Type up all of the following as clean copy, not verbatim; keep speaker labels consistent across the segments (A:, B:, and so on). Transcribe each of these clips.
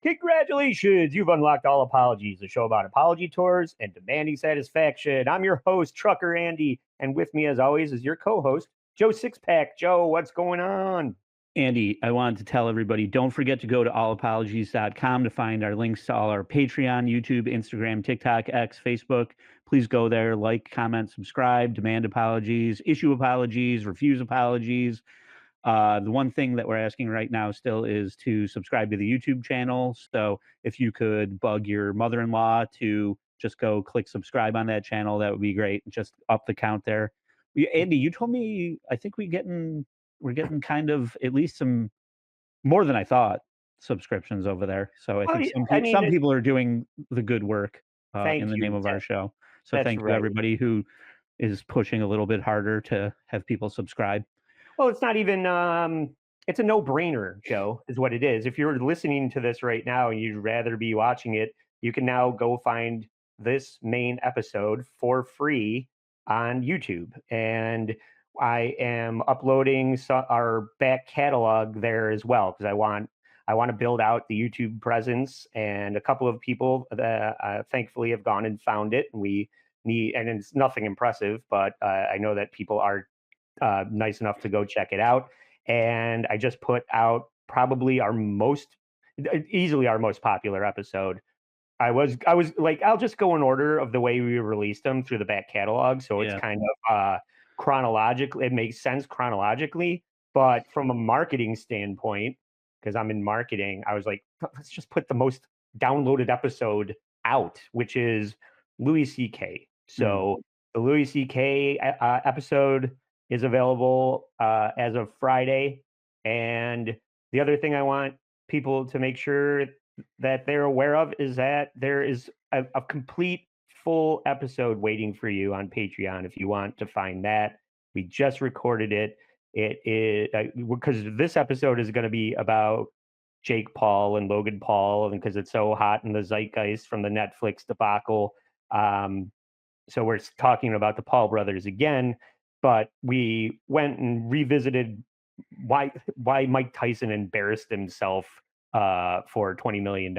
A: Congratulations! You've unlocked All Apologies, a show about apology tours and demanding satisfaction. I'm your host, Trucker Andy, and with me, as always, is your co-host, Joe Sixpack. Joe, what's going on?
B: Andy, I wanted to tell everybody, don't forget to go to allapologies.com to find our links to all our Patreon, YouTube, Instagram, TikTok, X, Facebook. Please go there, like, comment, subscribe, demand apologies, issue apologies, refuse apologies. The one thing that we're asking right now still is to subscribe to the YouTube channel. So if you could bug your mother-in-law to just go click subscribe on that channel, that would be great. Just up the count there. Andy, you told me I think we're getting kind of at least some more than I thought subscriptions over there. So I
A: Oh,
B: think
A: yeah,
B: some
A: I
B: people
A: mean,
B: some people are doing the good work in
A: thank
B: the name
A: you.
B: of our show. So
A: That's
B: thank you
A: right.
B: everybody who is pushing a little bit harder to have people subscribe.
A: Well, it's not even it's a no-brainer, Joe, is what it is. If you're listening to this right now and you'd rather be watching it, you can now go find this main episode for free on YouTube. And I am uploading our back catalog there as well because I want to build out the YouTube presence, and a couple of people that thankfully have gone and found it. And we need, and it's nothing impressive, but I know that people are nice enough to go check it out. And I just put out probably easily our most popular episode. I was like, I'll just go in order of the way we released them through the back catalog, so it's
B: Yeah.
A: kind of chronologically. It makes sense chronologically, but from a marketing standpoint, because I'm in marketing, I was like, let's just put the most downloaded episode out, which is Louis C.K.
B: Mm.
A: So the Louis C.K. Episode is available as of Friday, and the other thing I want people to make sure that they're aware of is that there is a complete full episode waiting for you on Patreon if you want to find that. We just recorded it. It is because this episode is going to be about Jake Paul and Logan Paul, and because it's so hot in the zeitgeist from the Netflix debacle. So we're talking about the Paul brothers again, but we went and revisited why Mike Tyson embarrassed himself for $20 million.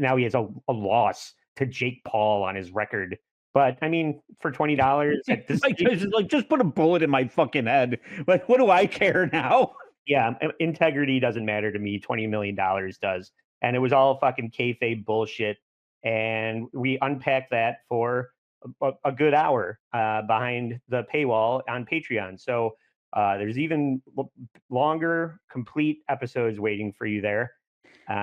A: Now he has a loss to Jake Paul on his record. But I mean, for $20 at this
B: Like,
A: stage,
B: just put a bullet in my fucking head. Like, what do I care now?
A: yeah, integrity doesn't matter to me. $20 million does, and it was all fucking kayfabe bullshit. And we unpacked that for a good hour behind the paywall on Patreon. So there's even longer, complete episodes waiting for you there.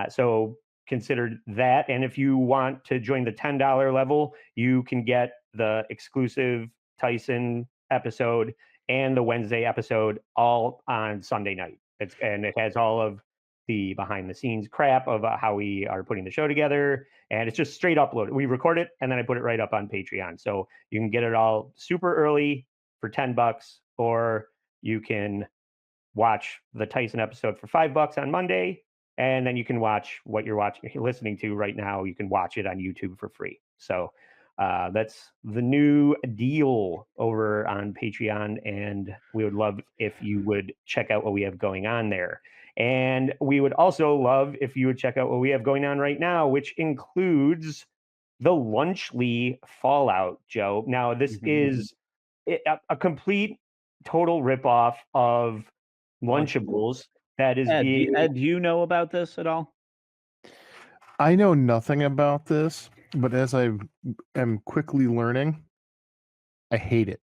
A: So consider that. And if you want to join the $10 level, you can get the exclusive Tyson episode and the Wednesday episode all on Sunday night. And it has all of the behind the scenes crap of how we are putting the show together, and it's just straight upload. We record it and then I put it right up on Patreon, so you can get it all super early for $10, or you can watch the Tyson episode for $5 on Monday, and then you can watch what you're listening to right now. You can watch it on YouTube for free. So that's the new deal over on Patreon, and we would love if you would check out what we have going on there. And we would also love if you would check out what we have going on right now, which includes the Lunchly Fallout, Joe. Now, this
B: Mhm.
A: is a complete, total ripoff of
B: Lunchables.
A: Lunchables that is
B: Ed,
A: being.
B: Do you know about this at all?
C: I know nothing about this, but as I am quickly learning, I hate it.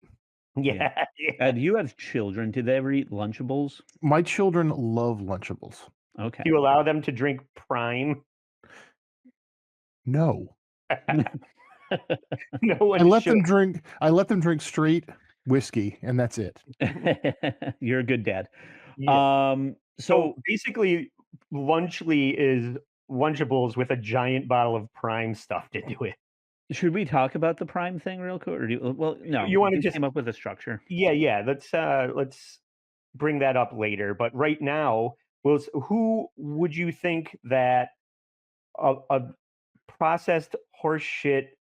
B: Yeah.
A: Yeah, yeah.
B: Ed, you have children. Do they ever eat Lunchables?
C: My children love Lunchables.
B: Okay.
A: Do you allow them to drink Prime?
C: No,
A: No
C: I
A: one
C: let
A: should.
C: them drink. I let them drink straight whiskey, and that's it.
B: You're a good dad.
A: Yeah. So
B: So
A: basically, Lunchly is Lunchables with a giant bottle of Prime stuffed into it.
B: should we talk about the Prime thing real quick? Or well, no,
A: You want to
B: you
A: just
B: came up with a structure.
A: yeah. Let's bring that up later. But right now, who would you think that a processed horse shit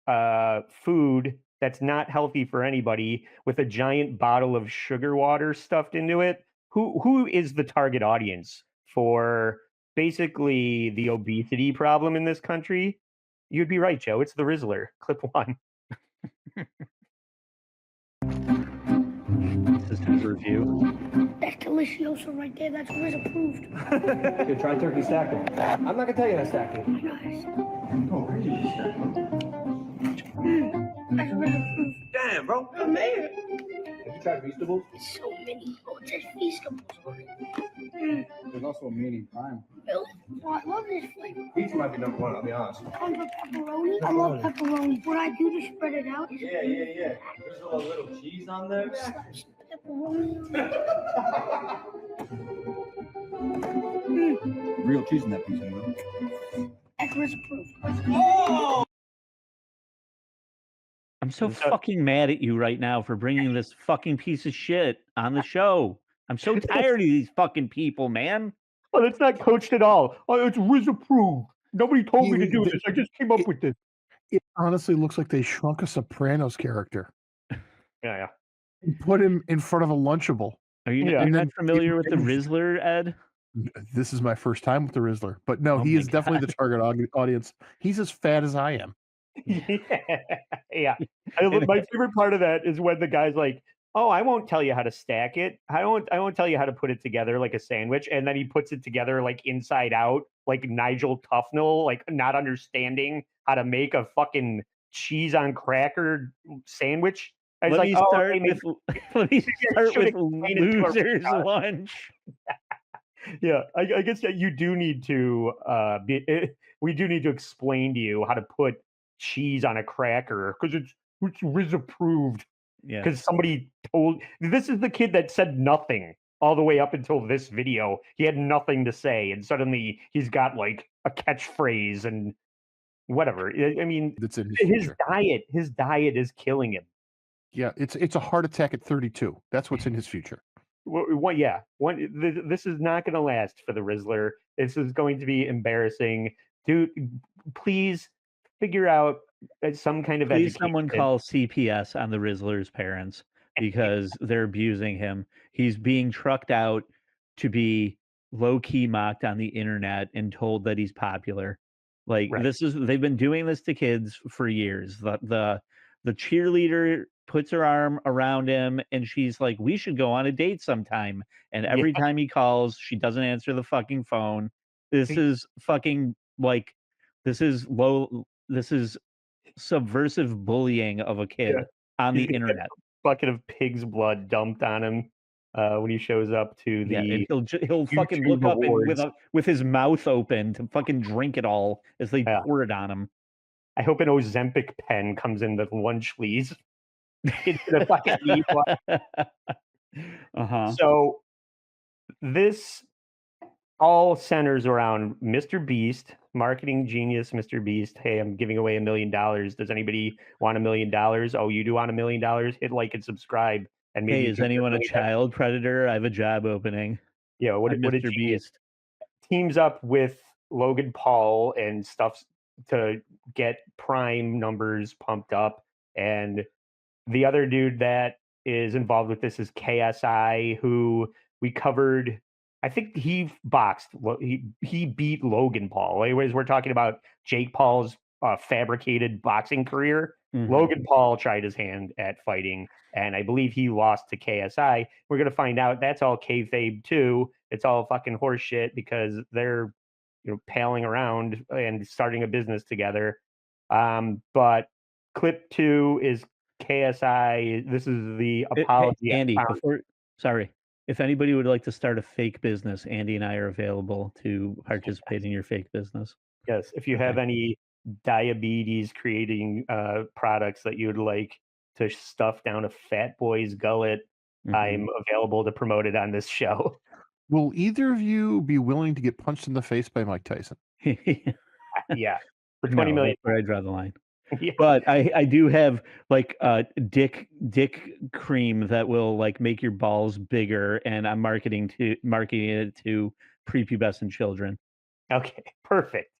A: food that's not healthy for anybody with a giant bottle of sugar water stuffed into it? Who is the target audience for basically the obesity problem in this country, you'd be right, Joe. It's the Rizzler. Clip 1.
B: This is his review.
D: That's delicioso right there. That's Riz approved.
E: Here, try turkey stacking. I'm not gonna tell you how to stack it.
D: Nice.
E: Oh, I can just stack it.
D: That's Riz approved.
E: Damn, bro.
D: Oh, man.
E: Have you tried Feastables?
D: It's so many. Oh, it says Feastables on it.
E: There's also a mini prime.
D: Really? Oh, I love this flavor.
E: Pizza might be number one, I'll be honest.
D: Comes with pepperoni. I love pepperoni. What I do to spread it out is
E: Yeah. There's a little cheese on there.
D: slap some pepperoni.
E: Real cheese in that pizza, man.
D: That's Riz approved.
B: I'm so fucking mad at you right now for bringing this fucking piece of shit on the show. I'm so tired of these fucking people, man.
A: Oh, that's not coached at all. Oh, it's Riz approved. Nobody told me to do
C: The-
A: this. I just came up with this.
C: It honestly looks like they shrunk a Sopranos character
A: Yeah.
C: and put him in front of a Lunchable.
B: Are you
A: Yeah.
B: you're
C: And
B: not
C: then
B: familiar with the
C: even-
B: Rizzler, Ed?
C: This is my first time with the Rizzler, but no,
B: Oh
C: he
B: my
C: is definitely the target audience. He's as fat as I am.
A: Yeah. My favorite part of that is when the guy's like, "Oh, I won't tell you how to stack it. I won't tell you how to put it together like a sandwich." And then he puts it together like inside out, like Nigel Tufnell, like not understanding how to make a fucking cheese on cracker sandwich. And
B: Let
A: he's
B: me
A: like, "Oh,
B: start
A: hey,
B: with let me start
A: should
B: with
A: explain it to our
B: losers
A: podcast.
B: lunch.
A: Yeah, I guess that you do need to we do need to explain to you how to put cheese on a cracker because it's Riz approved.
B: Yeah.
A: Because somebody told this is the kid that said nothing all the way up until this video. He had nothing to say, and suddenly he's got like a catchphrase and whatever. I mean,
C: That's in his
A: his
C: future.
A: diet is killing him.
C: Yeah, it's a heart attack at 32. That's what's in his future.
A: This is not going to last for the Rizzler. This is going to be embarrassing. Dude, please figure out some kind of
B: Please
A: education.
B: someone call CPS on the Rizzler's parents because they're abusing him. He's being trucked out to be low-key mocked on the internet and told that he's popular. Like
A: Right.
B: they've been doing this to kids for years. The cheerleader puts her arm around him and she's like, "We should go on a date sometime." And every time he calls, she doesn't answer the fucking phone. This is fucking like this is subversive bullying of a kid
A: Yeah.
B: on the
A: He's gonna get
B: internet.
A: bucket of pig's blood dumped on him when he shows up to the
B: Yeah, and he'll fucking look
A: YouTube
B: up and
A: awards.
B: with his mouth open to fucking drink it all as they
A: Yeah.
B: pour it on him.
A: I hope an Ozempic pen comes in the lunch, please. It's gonna fucking need one.
B: Uh-huh.
A: So this all centers around Mr. Beast, marketing genius Mr. Beast. Hey, I'm giving away $1 million. Does anybody want $1 million? Oh, you do want $1 million? Hit like and subscribe. And maybe
B: Hey, is
A: give
B: anyone a
A: $1 million.
B: child predator? I have a job opening.
A: Yeah, what
B: I'm
A: did
B: Mr.
A: genius
B: Beast.
A: teams up with Logan Paul and stuff to get Prime numbers pumped up. And the other dude that is involved with this is KSI, who we covered. I think he boxed. He beat Logan Paul. Anyways, we're talking about Jake Paul's fabricated boxing career.
B: Mhm.
A: Logan Paul tried his hand at fighting, and I believe he lost to KSI. We're gonna find out that's all kayfabe too. It's all fucking horseshit because they're palling around and starting a business together. But clip 2 is KSI. This is the
B: Hey,
A: apology.
B: Andy, if anybody would like to start a fake business, Andy and I are available to participate in your fake business.
A: Yes, if you have any diabetes creating products that you would like to stuff down a fat boy's gullet, I'm available to promote it on this show.
C: Will either of you be willing to get punched in the face by Mike Tyson?
A: Yeah, for
B: No,
A: 20 million.
B: that's where I draw the line.
A: Yeah.
B: But I do have like dick cream that will like make your balls bigger, and I'm marketing it to prepubescent children.
A: Okay, perfect.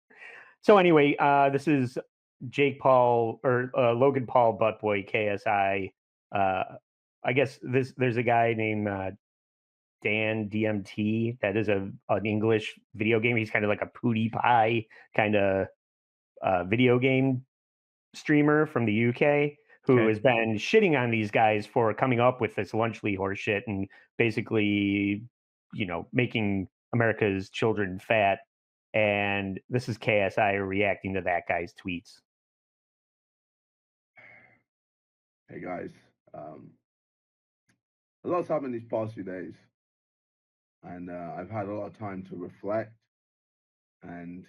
A: So anyway, this is Jake Paul or Logan Paul Buttboy KSI. I guess there's a guy named Dan DMT. That is an English video game. He's kind of like a PewDiePie kind of video game streamer from the UK who
B: Okay.
A: has been shitting on these guys for coming up with this lunchly horse shit and basically, making America's children fat. And this is KSI reacting to that guy's tweets.
F: Hey guys, a lot's happened these past few days, and I've had a lot of time to reflect and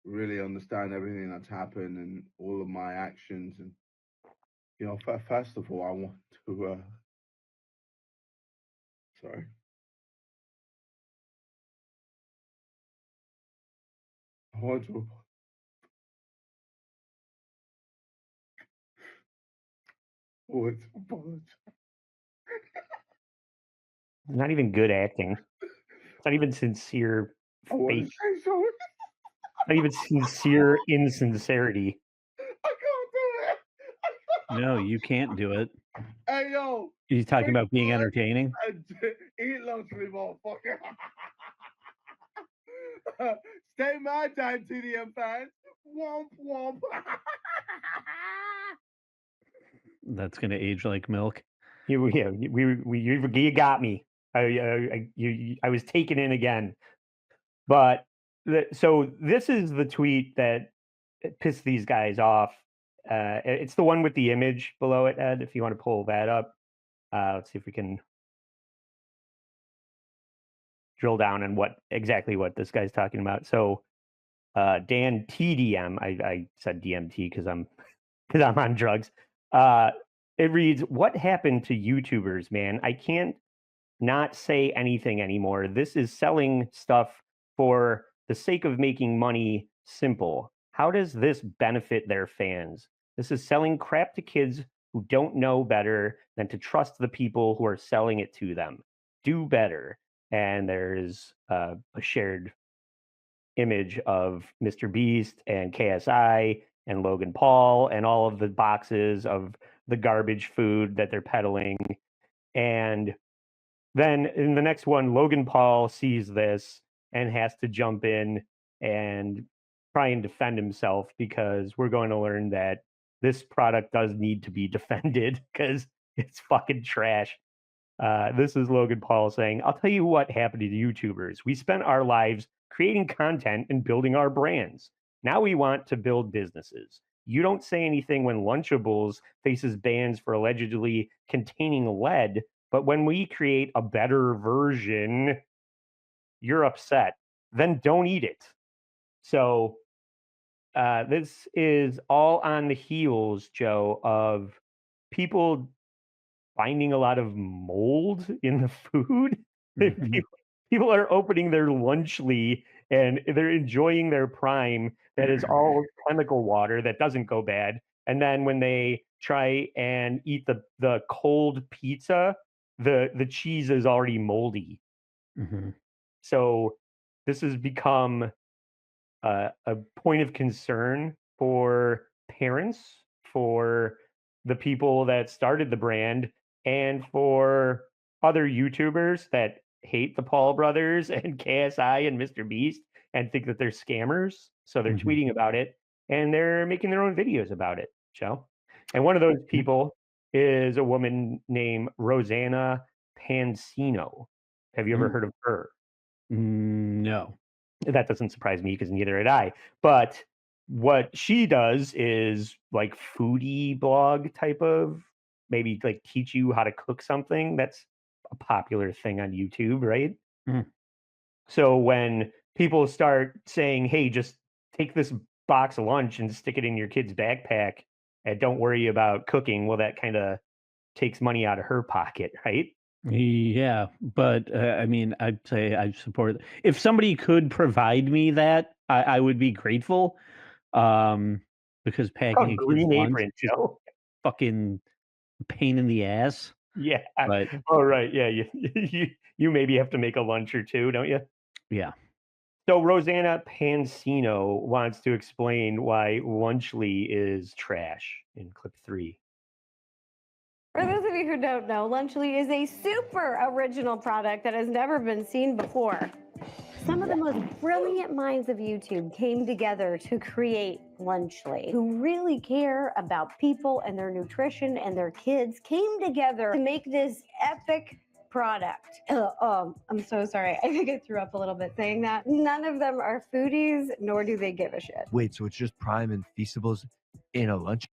F: really understand everything that's happened and all of my actions. And first of all, I want to sorry. I want to apologize.
A: It's not even good acting. It's not even sincere
F: I want to
A: fake.
F: say sorry.
A: Not even sincere insincerity.
F: I can't do it.
B: No, you can't do it.
F: Hey yo,
B: He's talking
F: big
B: about being
F: man
B: entertaining.
F: and eat lunch with me, motherfucker. Stay mad, Dan TDM fans. Womp womp.
B: That's gonna age like milk.
A: You got me. I was taken in again. But so this is the tweet that pissed these guys off. It's the one with the image below it, Ed. If you want to pull that up, let's see if we can drill down on exactly what this guy's talking about. So Dan TDM, I said DMT because I'm on drugs. It reads, "What happened to YouTubers, man? I can't not say anything anymore. This is selling stuff for the sake of making money simple. How does this benefit their fans? This is selling crap to kids who don't know better than to trust the people who are selling it to them. Do better." And there's a shared image of Mr. Beast and KSI and Logan Paul and all of the boxes of the garbage food that they're peddling. And then in the next one, Logan Paul sees this and has to jump in and try and defend himself, because we're going to learn that this product does need to be defended because it's fucking trash. This is Logan Paul saying, "I'll tell you what happened to YouTubers. We spent our lives creating content and building our brands. Now we want to build businesses. You don't say anything when Lunchables faces bans for allegedly containing lead, but when we create a better version, you're upset. Then don't eat it." So this is all on the heels, Joe, of people finding a lot of mold in the food.
B: Mhm.
A: People are opening their Lunchly and they're enjoying their Prime that is all chemical water that doesn't go bad. And then when they try and eat the cold pizza, the cheese is already moldy.
B: Mhm.
A: So this has become a point of concern for parents, for the people that started the brand, and for other YouTubers that hate the Paul brothers and KSI and Mr. Beast and think that they're scammers. So they're
B: Mhm.
A: tweeting about it and they're making their own videos about it, Joe. And one of those people is a woman named Rosanna Pansino. Have you ever heard of her?
B: No.
A: That doesn't surprise me because neither had I. But what she does is like foodie blog type of, maybe like teach you how to cook something. That's a popular thing on YouTube, right?
B: Mm.
A: So when people start saying, "Hey, just take this box of lunch and stick it in your kid's backpack and don't worry about cooking," well, that kind of takes money out of her pocket, right?
B: Yeah, but I mean, I'd say I support. If somebody could provide me that, I would be grateful. Um, because packing
A: Called
B: a kid's
A: Green
B: lunch
A: Apron,
B: is
A: Joe.
B: fucking pain in the ass.
A: Yeah.
B: But
A: Oh, right. Yeah. You maybe have to make a lunch or two, don't you?
B: yeah,
A: So Rosanna Pansino wants to explain why Lunchly is trash in clip 3.
G: For those of you who don't know, Lunchly is a super original product that has never been seen before. Some of the most brilliant minds of YouTube came together to create Lunchly, who really care about people and their nutrition and their kids, came together to make this epic product. I'm so sorry. I think I threw up a little bit saying that. None of them are foodies, nor do they give a shit.
H: Wait, so it's just Prime and Feastables in a lunch?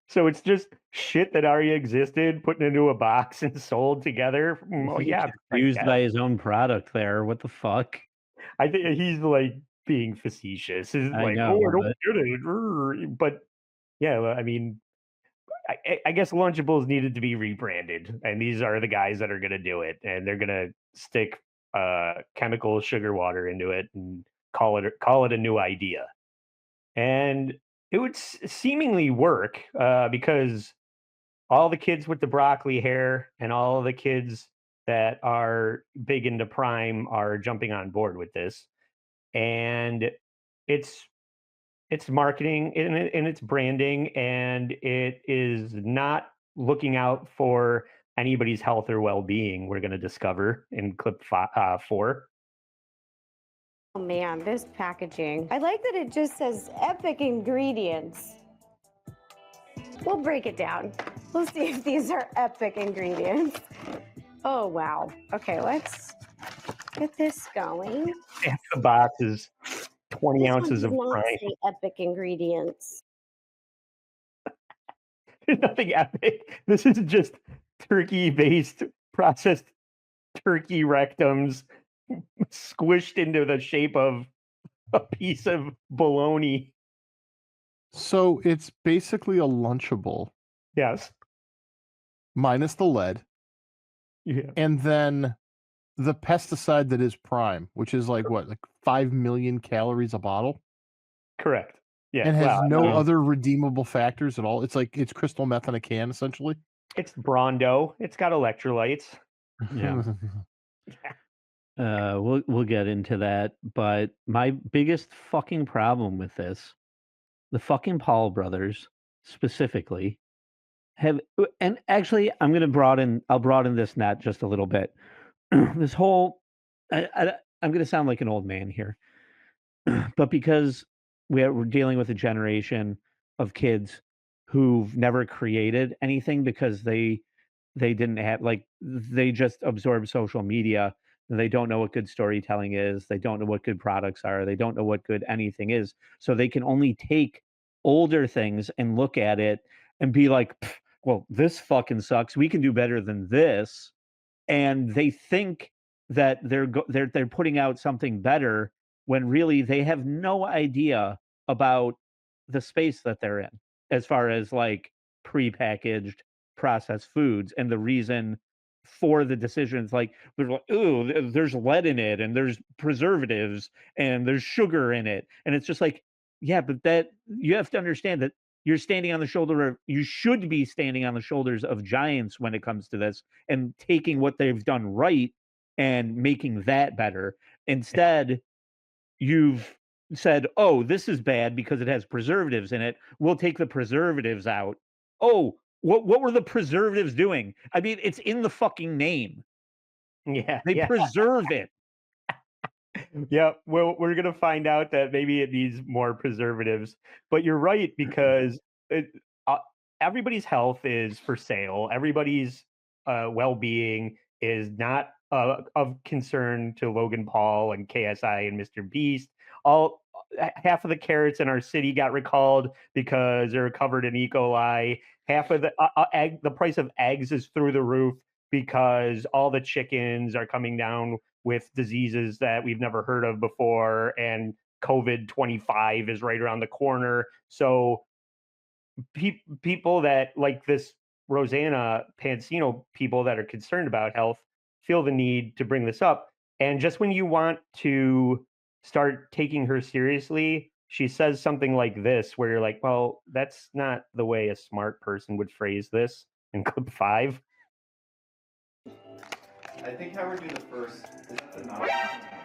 A: So it's just shit that already existed, put into a box and sold together. Oh,
B: He's
A: yeah, I
B: used
A: guess.
B: by his own product there. What the fuck?
A: I think he's like being facetious. He's
B: I
A: like,
B: know,
A: oh, I don't
B: but-
A: get it. But yeah, I mean, I guess Lunchables needed to be rebranded, and these are the guys that are going to do it, and they're going to stick chemical sugar water into it and call it a new idea. And it would seemingly work because all the kids with the broccoli hair and all the kids that are big into Prime are jumping on board with this, and it's marketing and it's branding, and it is not looking out for anybody's health or well-being. We're going to discover in clip 4.
G: Oh man, this packaging. I like that it just says epic ingredients. We'll break it down. We'll see if these are epic ingredients. Oh wow. Okay, let's get this going.
A: Half the box is 20
G: This one
A: ounces
G: does
A: of
G: not
A: Prime.
G: say epic ingredients.
A: There's nothing epic. This is just turkey-based processed turkey rectums squished into the shape of a piece of bologna.
C: So it's basically a Lunchable
A: Yes.
C: minus the lead,
A: Yeah.
C: and then the pesticide that is Prime, which is like 5 million calories a bottle,
A: Correct. Yeah.
C: and has
A: well,
C: no
B: yeah.
C: other redeemable factors at all. It's crystal meth in a can, essentially.
A: It's Brondo. It's got electrolytes.
B: Yeah. We'll get into that, but my biggest fucking problem with this, the fucking Paul brothers specifically have, and actually I'll broaden this net just a little bit. This whole, I'm going to sound like an old man here, but because we're dealing with a generation of kids who've never created anything because they didn't have, like, they just absorb social media. They don't know what good storytelling is. They don't know what good products are. They don't know what good anything is. So they can only take older things and look at it and be like, "Pff, well, this fucking sucks. We can do better than this." And they think that they're putting out something better when really they have no idea about the space that they're in as far as like prepackaged processed foods and the reason for the decisions. Like they're like, ooh, there's lead in it and there's preservatives and there's sugar in it. And it's just like, yeah, but that you have to understand that you should be standing on the shoulders of giants when it comes to this and taking what they've done right and making that better. Instead, you've said, oh, this is bad because it has preservatives in it. We'll take the preservatives out. Oh, what were the preservatives doing? I mean, it's in the fucking name.
A: Yeah.
B: They preserve it.
A: Yeah. Well, we're going to find out that maybe it needs more preservatives. But you're right, because everybody's health is for sale. Everybody's well-being is not of concern to Logan Paul and KSI and Mr. Beast. Half of the carrots in our city got recalled because they're covered in E. coli. Half of the price of eggs is through the roof because all the chickens are coming down with diseases that we've never heard of before, and COVID-25 is right around the corner. So people that like this Rosanna Pansino, people that are concerned about health, feel the need to bring this up. And just when you want to start taking her seriously, she says something like this, where you're like, well, that's not the way a smart person would phrase this in clip 5.
I: I think how we're doing the first is the not.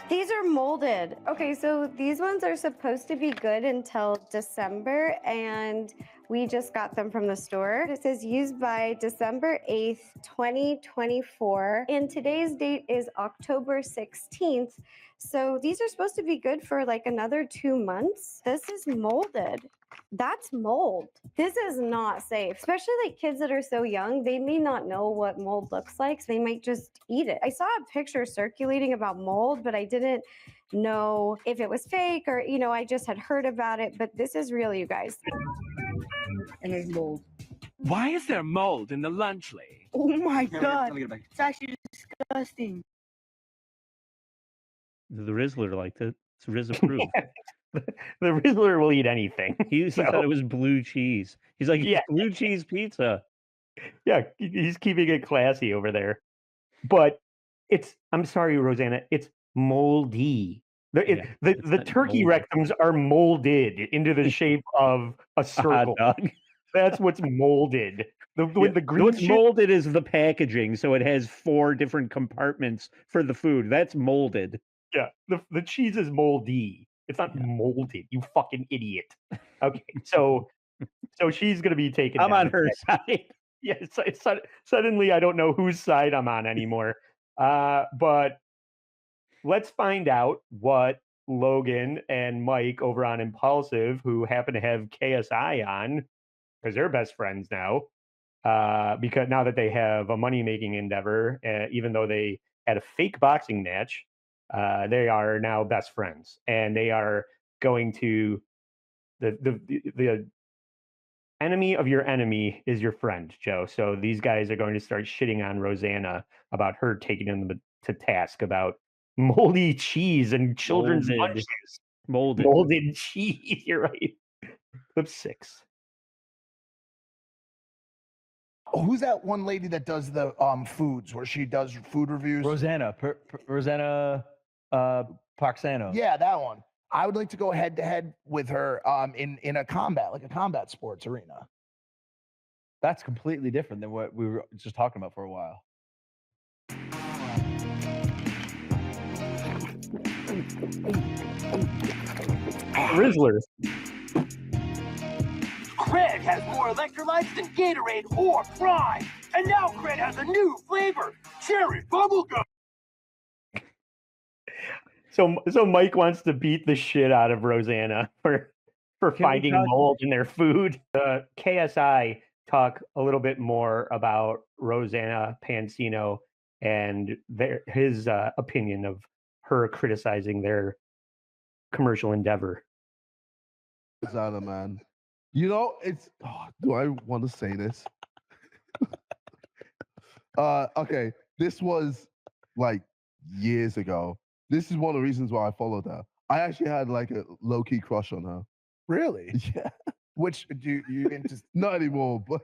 G: These are molded. Okay, so these ones are supposed to be good until December, and We just got them from the store. It says used by December 8th, 2024. And today's date is October 16th. So these are supposed to be good for like another 2 months. This is molded. That's mold. This is not safe, especially like kids that are so young. They may not know what mold looks like, so they might just eat it. I saw a picture circulating about mold, but I didn't know if it was fake or, you know, I just had heard about it, but this is real, you guys.
J: And there's mold.
K: Why is there mold in the lunchly?
J: Oh my God. It's actually disgusting.
B: The Rizzler liked it. It's Riz approved.
A: The Rizzler will eat anything.
B: He thought it was blue cheese. He's like,
A: Yeah.
B: blue cheese pizza.
A: Yeah, he's keeping it classy over there. But I'm sorry, Rosanna, it's moldy. The turkey
B: moldy.
A: rectums are molded into the shape of a circle. That's what's molded. The green
B: What's
A: shit,
B: molded is the packaging, so it has 4 different compartments for the food. That's molded.
A: yeah, the cheese is moldy. It's not molded, you fucking idiot. Okay, so she's gonna be taken.
B: I'm
A: down.
B: on her side.
A: Yeah, suddenly I don't know whose side I'm on anymore. But let's find out what Logan and Mike over on Impulsive, who happen to have KSI on, because they're best friends now. Because now that they have a money-making endeavor, even though they had a fake boxing match, they are now best friends, and they are going to the enemy of your enemy is your friend, Joe. So these guys are going to start shitting on Rosanna about her taking them to task about moldy cheese and children's lunches. Molded cheese. You're right. Clip 6.
L: Oh, who's that one lady that does the foods where she does food reviews?
E: Rosanna. Rosanna Parksano.
L: Yeah, that one. I would like to go head to head with her in a combat sports arena.
E: That's completely different than what we were just talking about for a while.
A: Rizzler.
K: Cred has more electrolytes than Gatorade or Prime. And now Cred has a new flavor, cherry bubblegum.
A: So Mike wants to beat the shit out of Rosanna for finding mold in their food. KSI talk a little bit more about Rosanna Pansino and his opinion of her criticizing their commercial endeavor.
F: Rosanna, man. You know, do I want to say this? Okay, this was like years ago. This is one of the reasons why I followed her. I actually had like a low-key crush on her.
L: Really?
F: Yeah.
L: Which do you into?
F: Not anymore, but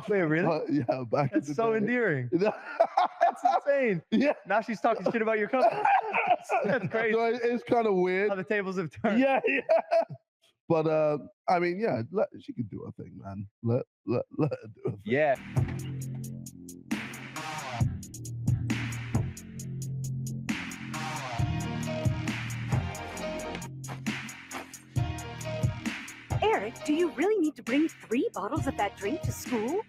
E: wait, really?
F: Yeah, back.
E: That's so endearing. That's insane.
F: Yeah.
E: Now she's talking shit about your company. That's crazy.
F: So it's kind of weird.
E: How the tables have turned.
F: Yeah. But I mean, yeah, she can do her thing, man. Let her do her thing.
E: Yeah.
M: Eric, do you really need to bring 3 bottles of that drink to school?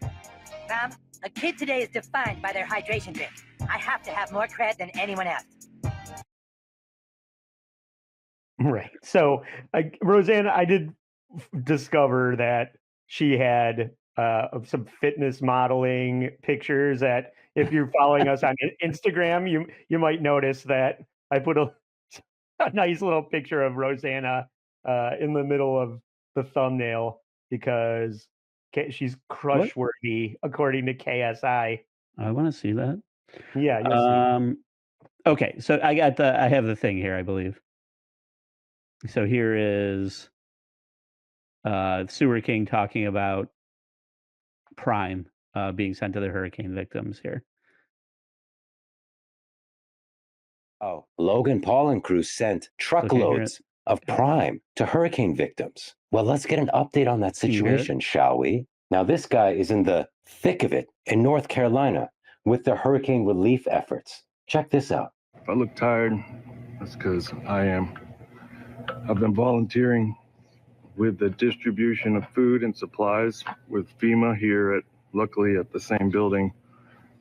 J: Mom, a kid today is defined by their hydration drink. I have to have more cred than anyone else.
A: Right. So Rosanna, I did discover that she had some fitness modeling pictures that if you're following us on Instagram, you might notice that I put a nice little picture of Rosanna in the middle of the thumbnail because she's crush worthy according to KSI.
B: I want to see that.
A: Yeah. You'll see.
B: Okay, so I have the thing here, I believe. So here is Sewer King talking about Prime being sent to the hurricane victims here.
N: Oh, Logan Paul and crew sent truckloads of Prime to hurricane victims. Well, let's get an update on that situation, shall we? Now, this guy is in the thick of it in North Carolina with the hurricane relief efforts. Check this out.
O: If I look tired, that's because I am. I've been volunteering with the distribution of food and supplies with FEMA here luckily at the same building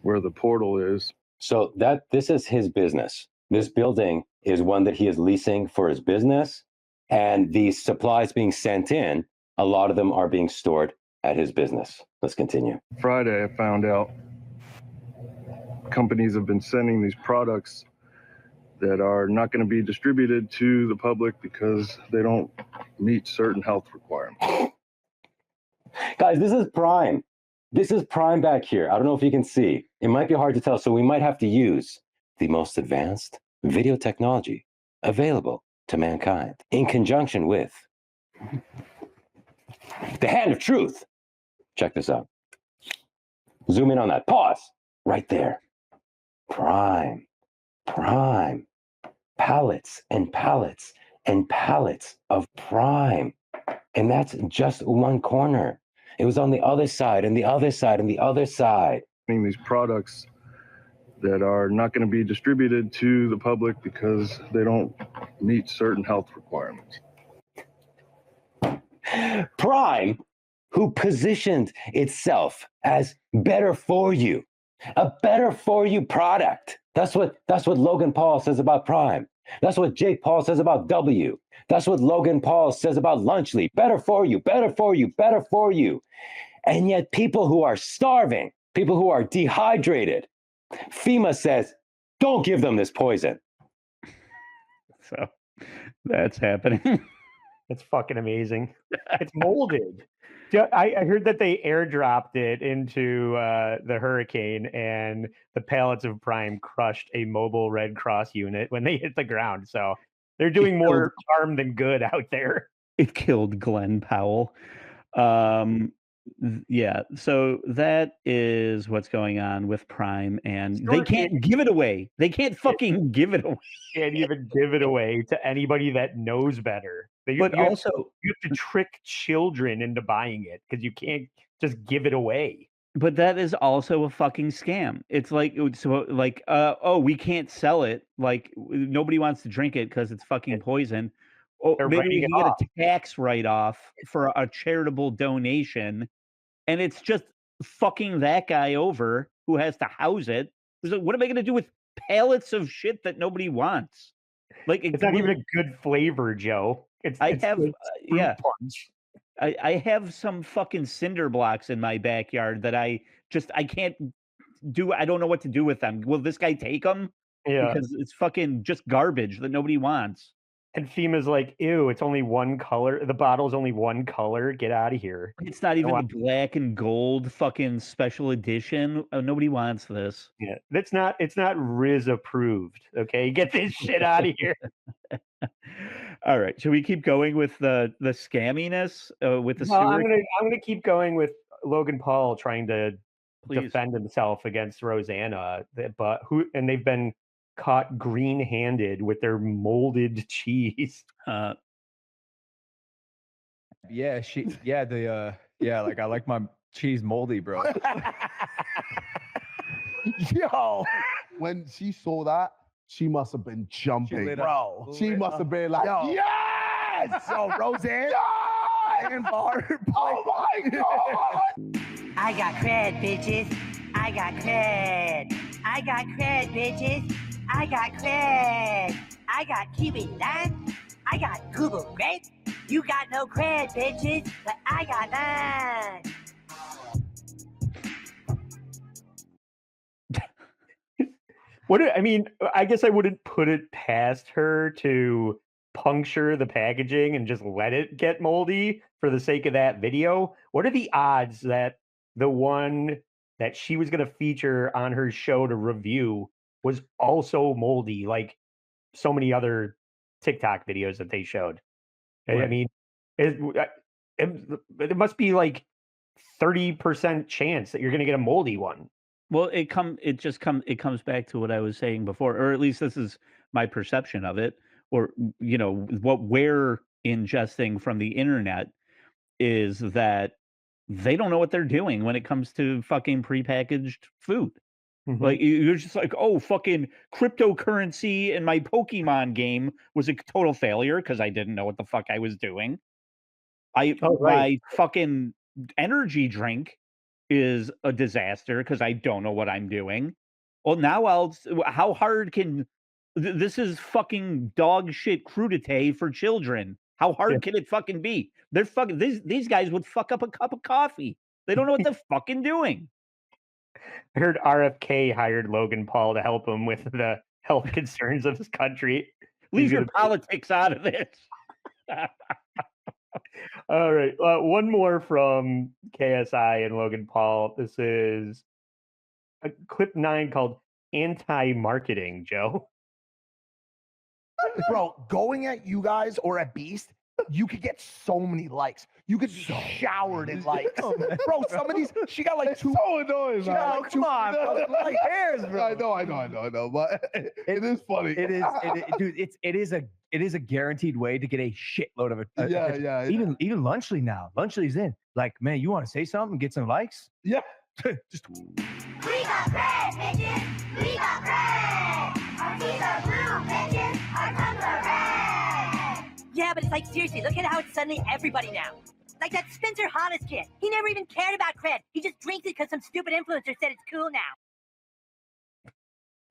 O: where the portal is.
N: So this is his business. This building is one that he is leasing for his business, and these supplies being sent in, a lot of them are being stored at his business. Let's continue.
O: Friday, I found out companies have been sending these products that are not going to be distributed to the public because they don't meet certain health requirements.
N: Guys, this is Prime. This is Prime back here. I don't know if you can see. It might be hard to tell, so we might have to use the most advanced video technology available to mankind in conjunction with the hand of truth. Check this out. Zoom in on that. Pause. Right there. Prime. Prime. Pallets and pallets and pallets of Prime. And that's just one corner. It was on the other side and the other side and the other side.
O: These products that are not going to be distributed to the public because they don't meet certain health requirements.
N: Prime, who positioned itself as better for you, a better for you product. That's what Logan Paul says about Prime. That's what Jake Paul says about W. That's what Logan Paul says about Lunchly. Better for you, better for you, better for you. And yet people who are starving, people who are dehydrated, FEMA says, don't give them this poison.
B: So that's happening.
A: It's fucking amazing. It's molded. Yeah, I heard that they airdropped it into the hurricane, and the pallets of Prime crushed a mobile Red Cross unit when they hit the ground. So they're doing more harm than good out there.
B: It killed Glenn Powell. Yeah, so that is what's going on with Prime, and they can't give it away. They can't fucking give it away.
A: Can't even give it away to anybody that knows better. You have to trick children into buying it because you can't just give it away.
B: But that is also a fucking scam. It's like, oh, we can't sell it. Like, nobody wants to drink it because it's fucking poison. Oh, maybe we can get a tax write-off for a charitable donation, and it's just fucking that guy over who has to house it. Like, what am I going to do with pallets of shit that nobody wants? Like,
A: it's not even a good flavor, Joe. I
B: have some fucking cinder blocks in my backyard that I can't do. I don't know what to do with them. Will this guy take them?
A: Yeah,
B: because it's fucking just garbage that nobody wants.
A: And FEMA's like, ew, it's only one color. The bottle's only one color. Get out of here.
B: It's not even the black and gold fucking special edition. Nobody wants this.
A: Yeah, it's not Riz approved. Okay, get this shit out of here.
B: All right, should we keep going with the scamminess with the?
A: I'm gonna keep going with Logan Paul trying to defend himself against Rosanna, but they've been caught green-handed with their molded cheese.
E: Like I like my cheese moldy, bro.
P: Yo, when she saw that, she must have been jumping, bro. She must have been like, yes!
L: So Roseanne, and Barb.
P: Oh my God!
J: I got cred, bitches. I got cred. I got cred, bitches. I got cred. I got kiwi land. I got Google grape. You got no cred, bitches, but I got none.
A: I guess I wouldn't put it past her to puncture the packaging and just let it get moldy for the sake of that video. What are the odds that the one that she was going to feature on her show to review was also moldy, like so many other TikTok videos that they showed? Right. I mean, it must be like 30% chance that you're going to get a moldy one.
B: Well, it comes back to what I was saying before, or at least this is my perception of it, or what we're ingesting from the internet is that they don't know what they're doing when it comes to fucking prepackaged food. Mm-hmm. Like, you're just like, oh, fucking cryptocurrency and my Pokemon game was a total failure because I didn't know what the fuck I was doing. My fucking energy drink is a disaster because I don't know what I'm doing. Well, now how hard can this is fucking dog shit crudité for children. How hard can it fucking be? They're fucking these guys would fuck up a cup of coffee. They don't know what they're fucking doing.
A: I heard RFK hired Logan Paul to help him with the health concerns of his country.
B: Leave your politics out of this.
A: All right. One more from KSI and Logan Paul. This is a clip 9 called Anti-Marketing, Joe.
L: Bro, going at you guys or at Beast, you could get so many likes. You could be showered in likes. Bro, some of these, she got like two.
P: So annoying,
L: She got like two
P: on,
L: like
P: cares, bro? I know, but it is funny.
H: It is, dude. It is a guaranteed way to get a shitload of attention.
P: Yeah.
H: Even Lunchley now. Lunchley's in. Like, man, you want to say something, get some likes?
P: Yeah.
H: Just.
J: We got bread, bitches. We got bread. Our teeth are blue, bitches. Our tongues are red.
Q: Yeah, but it's like, seriously, look at how it's suddenly everybody now. Like that Spencer Heinous kid. He never even cared about cred. He just drinks it because some stupid influencer said it's cool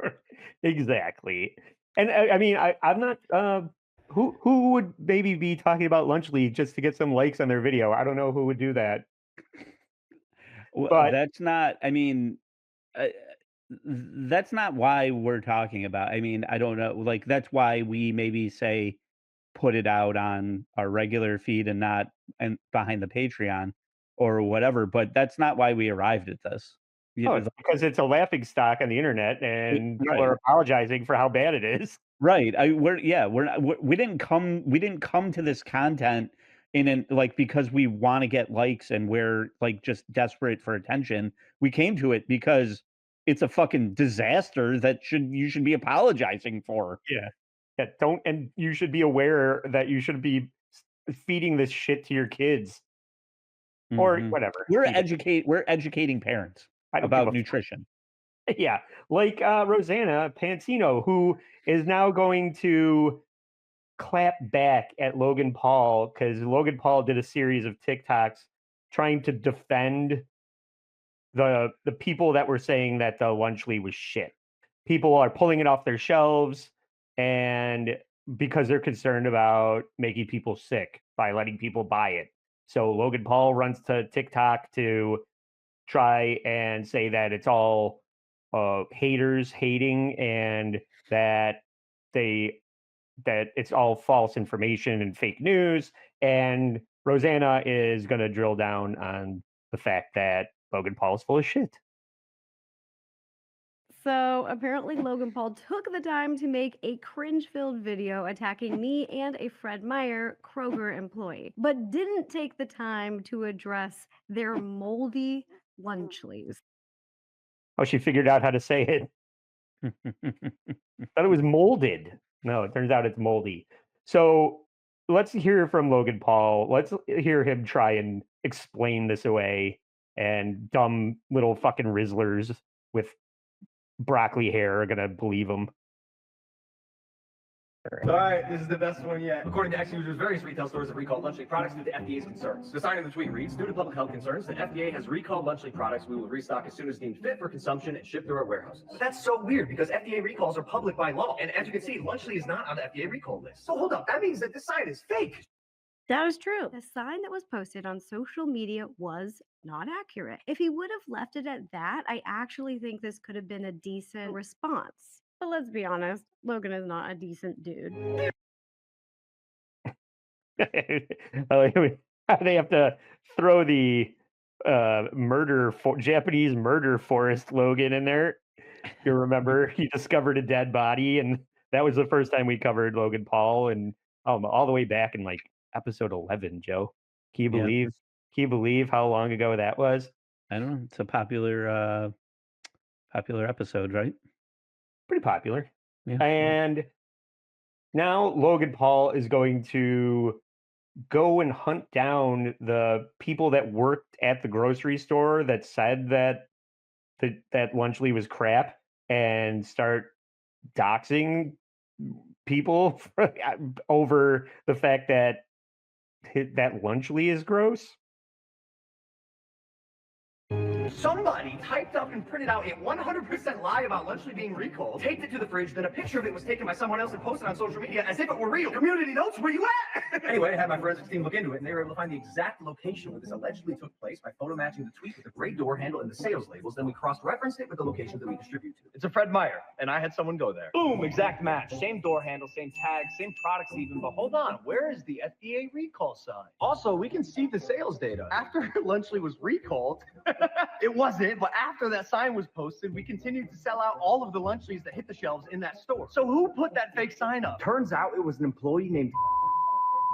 Q: now.
A: Exactly. And I mean, I'm not. Who would maybe be talking about Lunchley just to get some likes on their video? I don't know who would do that.
B: Well,
A: But
B: that's not. I mean, that's not why we're talking about. I mean, I don't know. Like that's why we maybe say put it out on our regular feed and not and behind the Patreon or whatever. But that's not why we arrived at this.
A: it's because it's a laughing stock on the internet, and people
B: Right.
A: are apologizing for how bad it is.
B: Right. We didn't come to this content because we want to get likes and we're like just desperate for attention. We came to it because it's a fucking disaster that you should be apologizing for.
A: Yeah. And you should be aware that you should be feeding this shit to your kids or
B: Mhm.
A: whatever.
B: We're educating parents
A: I don't give
B: about
A: a
B: nutrition.
A: Yeah, like Rosanna Pansino, who is now going to clap back at Logan Paul because Logan Paul did a series of TikToks trying to defend the people that were saying that the Lunchley was shit. People are pulling it off their shelves, and because they're concerned about making people sick by letting people buy it. So Logan Paul runs to TikTok to try and say that it's all haters hating and that it's all false information and fake news. And Rosanna is going to drill down on the fact that Logan Paul is full of shit.
G: So apparently Logan Paul took the time to make a cringe-filled video attacking me and a Fred Meyer Kroger employee, but didn't take the time to address their moldy Lunchleys.
A: Oh, she figured out how to say it. Thought it was molded. No, it turns out it's moldy. So let's hear from Logan Paul. Let's hear him try and explain this away. And dumb little fucking Rizzlers with broccoli hair are gonna believe him.
I: All right, this is the best one yet. According to ex-users, various retail stores have recalled Lunchley products due to FDA's concerns. The sign in the tweet reads, due to public health concerns, the FDA has recalled Lunchley products. We will restock as soon as deemed fit for consumption and ship through our warehouses. But that's so weird because FDA recalls are public by law. And as you can see, Lunchley is not on the FDA recall list. So hold up, that means that this sign is fake.
G: That is true. The sign that was posted on social media was not accurate. If he would have left it at that, I actually think this could have been a decent response. But let's be honest, Logan is not a decent dude.
A: They have to throw the Japanese murder forest Logan in there. You remember he discovered a dead body, and that was the first time we covered Logan Paul, and all the way back in like episode 11. Joe, can you believe how long ago that was?
B: I don't know. It's a popular episode, right?
A: Pretty popular.
B: Yeah.
A: And now Logan Paul is going to go and hunt down the people that worked at the grocery store that said that Lunchley was crap and start doxing people over the fact that that Lunchly is gross?
I: Somebody typed up and printed out a 100% lie about Lunchly being recalled, taped it to the fridge, then a picture of it was taken by someone else and posted on social media as if it were real. Community notes, where you at? Anyway, I had my forensics team look into it, and they were able to find the exact location where this allegedly took place by photo matching the tweet with the gray door handle and the sales labels. Then we cross-referenced it with the locations that we distribute to.
R: It's a Fred Meyer, and I had someone go there. Boom, exact match. Same door handle, same tag, same products even. But hold on, where is the FDA recall sign? Also, we can see the sales data. After Lunchly was recalled, it wasn't, but after that sign was posted, we continued to sell out all of the Lunchlys that hit the shelves in that store. So who put that fake sign up?
I: Turns out it was an employee named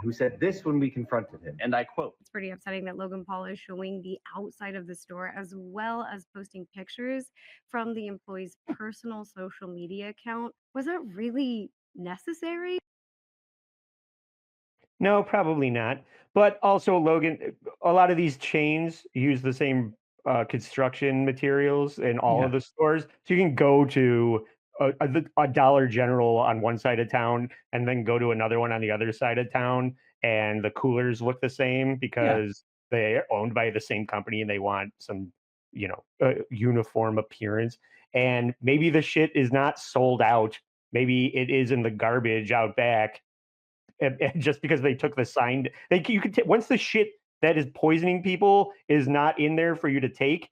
I: who said this when we confronted him, and I quote,
G: It's pretty upsetting that Logan Paul is showing the outside of the store as well as posting pictures from the employee's personal social media account. Was that really necessary?
A: No, probably not. But also, Logan, a lot of these chains use the same construction materials in all of the stores. So you can go to a Dollar General on one side of town and then go to another one on the other side of town, and the coolers look the same because they're owned by the same company and they want some, uniform appearance. And maybe the shit is not sold out. Maybe it is in the garbage out back. And just because they took the sign, you could once the shit that is poisoning people is not in there for you to take,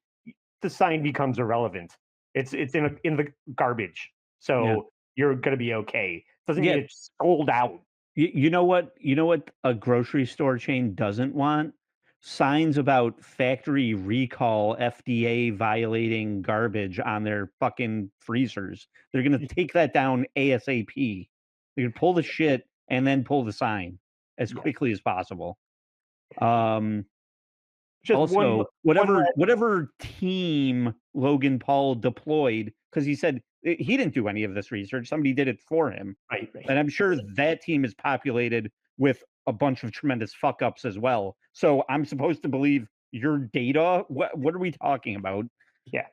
A: the sign becomes irrelevant. It's in the garbage, so you're gonna be okay. Doesn't mean it's sold out.
B: You know what? You know what a grocery store chain doesn't want? Signs about factory recall, FDA violating garbage on their fucking freezers. They're gonna take that down ASAP. They're gonna pull the shit and then pull the sign as quickly as possible.
A: Just
B: Also, whatever team Logan Paul deployed, because he said he didn't do any of this research. Somebody did it for him.
A: Right.
B: And I'm sure that team is populated with a bunch of tremendous fuck ups as well. So I'm supposed to believe your data? What are we talking about?
A: Yeah.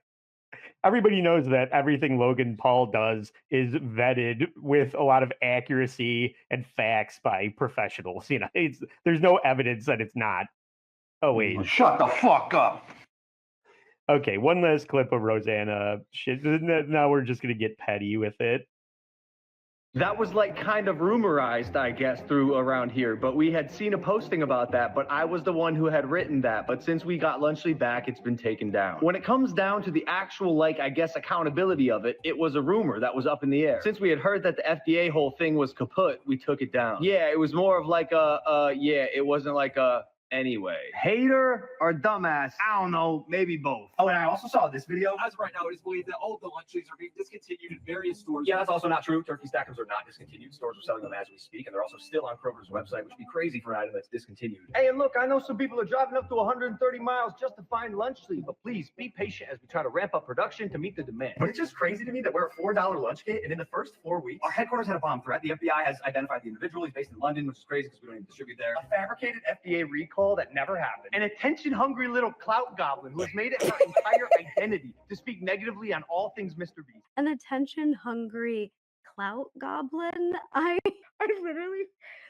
A: Everybody knows that everything Logan Paul does is vetted with a lot of accuracy and facts by professionals. There's no evidence that it's not. Oh, wait.
K: Shut the fuck up.
A: Okay, one last clip of Rosanna. Shit. Now we're just going to get petty with it.
R: That was like kind of rumorized, I guess, through around here, but we had seen a posting about that, but I was the one who had written that. But since we got Lunchly back, it's been taken down. When it comes down to the actual, accountability of it, it was a rumor that was up in the air. Since we had heard that the FDA whole thing was kaput, we took it down. Yeah, it was more of it wasn't like a, anyway. Hater or dumbass? I don't know, maybe both.
I: Oh, and I also saw this video. As of right now, it is believed that all of the Lunchlys are being discontinued in various stores. Yeah, that's also not true. Turkey stackers are not discontinued. Stores are selling them as we speak, and they're also still on Kroger's website, which would be crazy for an item that's discontinued.
R: Hey, and look, I know some people are driving up to 130 miles just to find Lunchly, but please be patient as we try to ramp up production to meet the demand.
I: But it's just crazy to me that we're a $4 lunch kit, and in the first 4 weeks, our headquarters had a bomb threat. The FBI has identified the individual. He's based in London, which is crazy because we don't even distribute there.
R: A fabricated FDA recall that never happened. An attention-hungry little clout goblin who has made it her entire identity to speak negatively on all things Mr. Beast.
G: An attention-hungry clout goblin? I literally,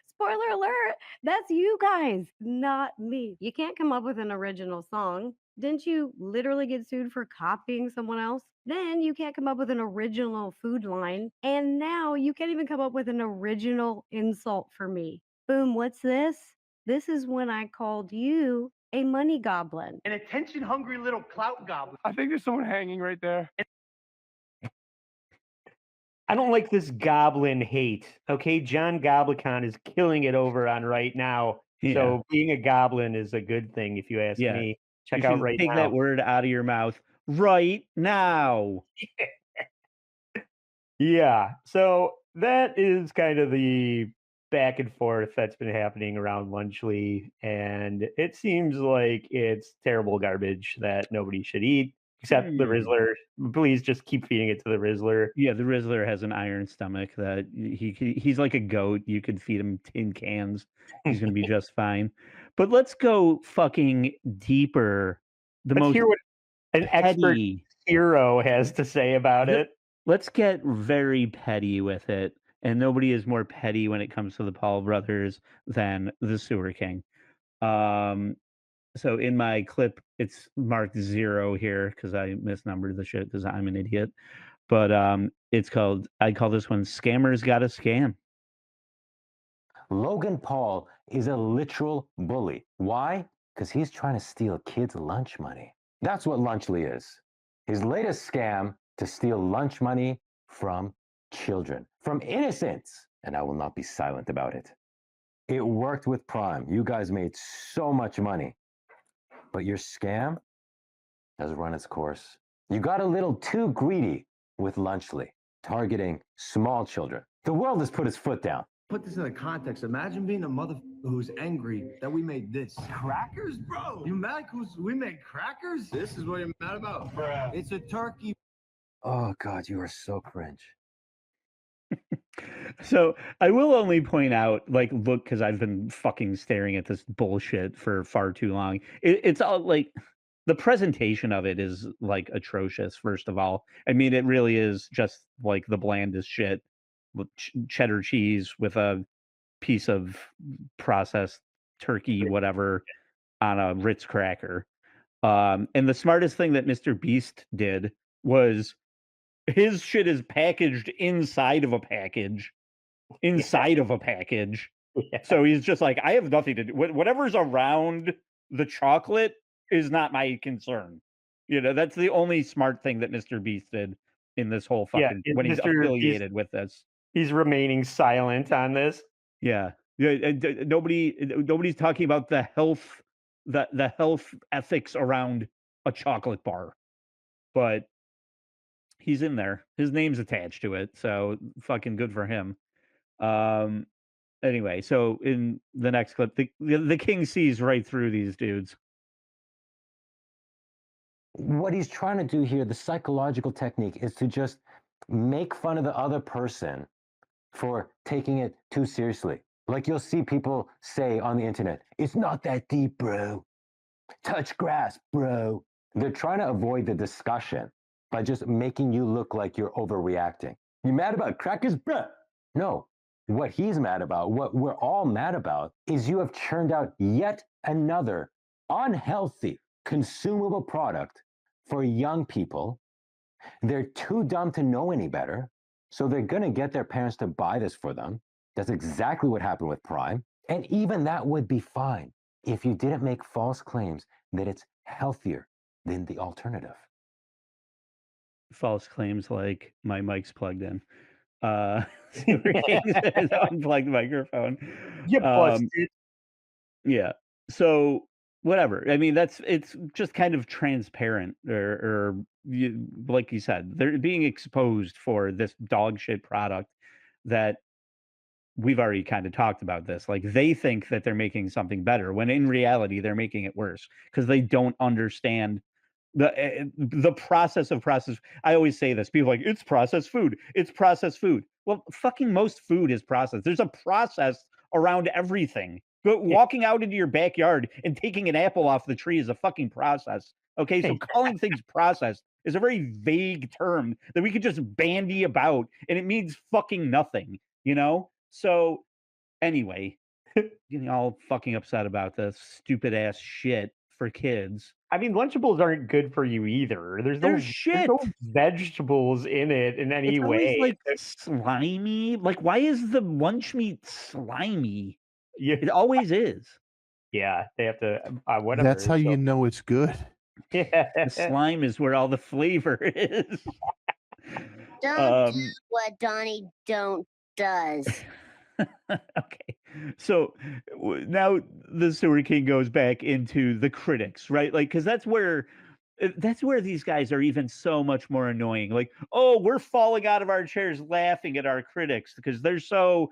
G: spoiler alert, that's you guys, not me. You can't come up with an original song. Didn't you literally get sued for copying someone else? Then you can't come up with an original food line. And now you can't even come up with an original insult for me. Boom, what's this? This is when I called you a money goblin.
R: An attention-hungry little clout goblin.
K: I think there's someone hanging right there.
A: I don't like this goblin hate. Okay, John Goblicon is killing it over on Right Now.
B: Yeah.
A: So being a goblin is a good thing, if you ask me. Check
B: You
A: out
B: should
A: Right
B: take
A: Now.
B: that word out of your mouth right now.
A: Yeah. So that is kind of the back and forth that's been happening around Lunchly, and it seems like it's terrible garbage that nobody should eat except the Rizzler. Please just keep feeding it to the Rizzler.
B: Yeah, the Rizzler has an iron stomach that he's like a goat. You could feed him tin cans. He's going to be just fine. But let's go fucking deeper.
A: Let's hear what an expert hero has to say about it.
B: Let's get very petty with it. and nobody is more petty when it comes to the Paul brothers than the Sewer King. So in my clip, it's marked 0 here because I misnumbered the shit because I'm an idiot. But it's called, I call this one Scammers Gotta Scam.
N: Logan Paul is a literal bully. Why? Because he's trying to steal kids' lunch money. That's what Lunchly is. His latest scam to steal lunch money from children, from innocents. And I will not be silent about it. It worked with Prime. You guys made so much money. But your scam has run its course. You got a little too greedy with Lunchly, targeting small children. The world has put its foot down.
S: Put this in the context. Imagine being a mother who's angry that we made this. Crackers, bro? You mad because we made crackers? This is what you're mad about? Bruh. It's a turkey.
N: Oh, God, you are so cringe.
B: So I will only point out, like, look, because I've been fucking staring at this bullshit for far too long. It's all like the presentation of it is like atrocious. First of all, I mean, it really is just like the blandest shit with cheddar cheese with a piece of processed turkey, whatever, on a Ritz cracker. And the smartest thing that Mr. Beast did was his shit is packaged inside of a package. Inside of a package. So he's just like, I have nothing to do. Whatever's around the chocolate is not my concern. You know, that's the only smart thing that Mr. Beast did in this whole fucking when he's affiliated with this.
A: He's remaining silent on this.
B: Yeah. Nobody's talking about the health, the health ethics around a chocolate bar. But he's in there. His name's attached to it, so fucking good for him. Anyway, so in the next clip, the king sees right through these dudes.
N: What he's trying to do here, the psychological technique, is to just make fun of the other person for taking it too seriously. Like you'll see people say on the internet, it's not that deep, bro. Touch grass, bro. They're trying to avoid the discussion by just making you look like you're overreacting. You mad about crackers, bro? No. What he's mad about, what we're all mad about, is you have churned out yet another unhealthy, consumable product for young people. They're too dumb to know any better, so they're going to get their parents to buy this for them. That's exactly what happened with Prime. And even that would be fine if you didn't make false claims that it's healthier than the alternative.
B: False claims like my mic's plugged in. Unplugged microphone.
A: You busted.
B: Yeah. So whatever. I mean, it's just kind of transparent, or like you said, they're being exposed for this dog shit product that we've already kind of talked about this. Like they think that they're making something better when in reality they're making it worse because they don't understand the process of process. I always say this. People are like, it's processed food. It's processed food. Well, fucking most food is processed. There's a process around everything. Walking out into your backyard and taking an apple off the tree is a fucking process. Okay, so calling things processed is a very vague term that we could just bandy about, and it means fucking nothing, you know? So anyway, getting all fucking upset about this stupid ass shit for kids.
A: I mean, Lunchables aren't good for you either. There's no vegetables in it in any
B: It's
A: way.
B: always like slimy. Like, why is the lunch meat slimy?
A: Yeah.
B: It always is.
A: Yeah, they have to whatever.
C: That's how you know it's good.
A: Yeah.
B: The slime is where all the flavor is.
T: Don't do what Donnie don't does.
B: Okay, so now the Sewer King goes back into the critics, right? Like, because that's where these guys are even so much more annoying. Like, oh, we're falling out of our chairs laughing at our critics because they're so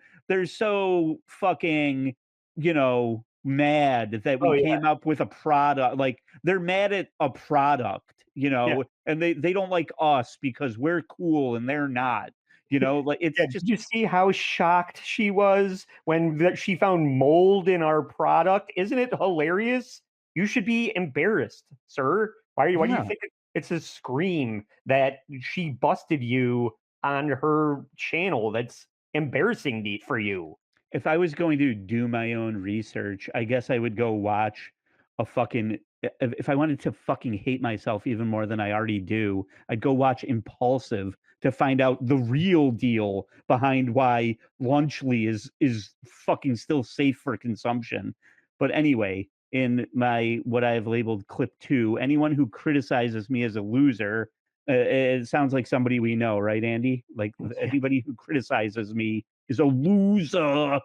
B: fucking, you know, mad that we came up with a product. Like, they're mad at a product, you know, and they don't like us because we're cool and they're not. You know, like it's just.
A: Did you see how shocked she was when she found mold in our product? Isn't it hilarious? You should be embarrassed, sir. Why do you think it's a scream that she busted you on her channel? That's embarrassing for you.
B: If I was going to do my own research, I guess I would go watch a fucking. If I wanted to fucking hate myself even more than I already do, I'd go watch Impulsive to find out the real deal behind why Lunchly is fucking still safe for consumption. But anyway, in my what I have labeled clip 2, anyone who criticizes me as a loser, it sounds like somebody we know, right, Andy? Like anybody who criticizes me is a loser.